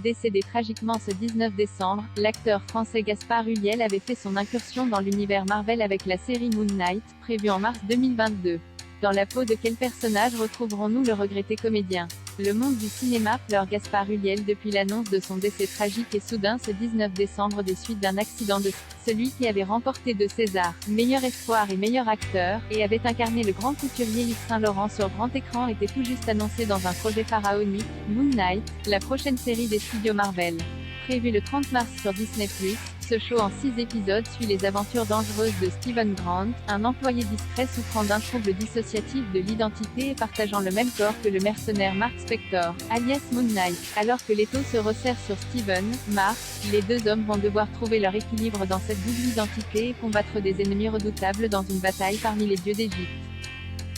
Décédé tragiquement ce 19 décembre, l'acteur français Gaspard Ulliel avait fait son incursion dans l'univers Marvel avec la série Moon Knight, prévue en mars 2022. Dans la peau de quel personnage retrouverons-nous le regretté comédien? Le monde du cinéma pleure Gaspard Ulliel depuis l'annonce de son décès tragique et soudain ce 19 décembre des suites d'un accident de celui qui avait remporté 2 Césars, meilleur espoir et meilleur acteur, et avait incarné le grand couturier Yves Saint Laurent sur grand écran était tout juste annoncé dans un projet pharaonique, Moon Knight, la prochaine série des studios Marvel. Prévu le 30 mars sur Disney+, ce show en 6 épisodes suit les aventures dangereuses de Steven Grant, un employé discret souffrant d'un trouble dissociatif de l'identité et partageant le même corps que le mercenaire Mark Spector, alias Moon Knight. Alors que l'étau se resserre sur Steven, Mark, les deux hommes vont devoir trouver leur équilibre dans cette double identité et combattre des ennemis redoutables dans une bataille parmi les dieux d'Égypte.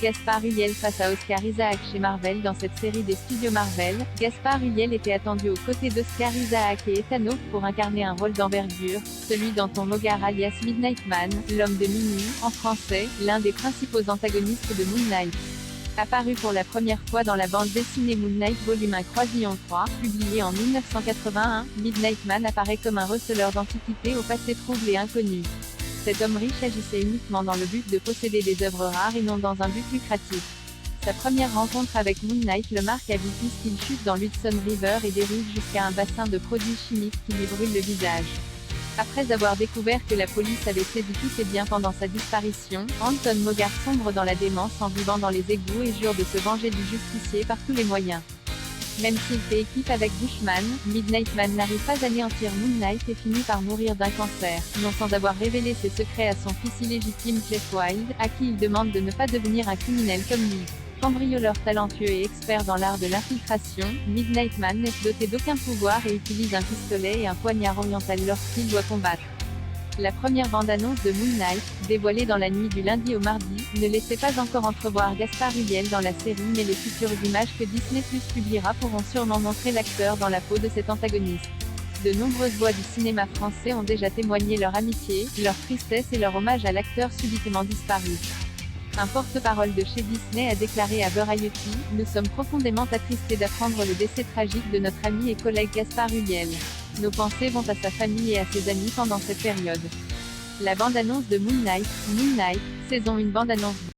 Gaspard Ulliel face à Oscar Isaac chez Marvel. Dans cette série des studios Marvel, Gaspard Ulliel était attendu aux côtés d'Oscar Isaac et Ethan Hawke pour incarner un rôle d'envergure, celui d'Anton Mogar alias Midnight Man, l'homme de minuit, en français, l'un des principaux antagonistes de Moon Knight. Apparu pour la première fois dans la bande dessinée Moon Knight Volume 1 Croisillon 3, publié en 1981, Midnight Man apparaît comme un receleur d'antiquités au passé trouble et inconnu. Cet homme riche agissait uniquement dans le but de posséder des œuvres rares et non dans un but lucratif. Sa première rencontre avec Moon Knight le marque à vie puisqu'il chute dans l'Hudson River et dérive jusqu'à un bassin de produits chimiques qui lui brûle le visage. Après avoir découvert que la police avait saisi tous ses biens pendant sa disparition, Anton Mogar sombre dans la démence en vivant dans les égouts et jure de se venger du justicier par tous les moyens. Même s'il fait équipe avec Bushman, Midnight Man n'arrive pas à anéantir Moon Knight et finit par mourir d'un cancer, non sans avoir révélé ses secrets à son fils illégitime Jeff Wild, à qui il demande de ne pas devenir un criminel comme lui. Cambrioleur talentueux et expert dans l'art de l'infiltration, Midnight Man n'est doté d'aucun pouvoir et utilise un pistolet et un poignard oriental lorsqu'il doit combattre. La première bande-annonce de Moon Knight, dévoilée dans la nuit du lundi au mardi, ne laissait pas encore entrevoir Gaspard Ulliel dans la série mais les futures images que Disney+ publiera pourront sûrement montrer l'acteur dans la peau de cet antagoniste. De nombreuses voix du cinéma français ont déjà témoigné leur amitié, leur tristesse et leur hommage à l'acteur subitement disparu. Un porte-parole de chez Disney a déclaré à Variety, « Nous sommes profondément attristés d'apprendre le décès tragique de notre ami et collègue Gaspard Ulliel. Nos pensées vont à sa famille et à ses amis pendant cette période. » La bande-annonce de Moon Knight, saison 1 bande-annonce.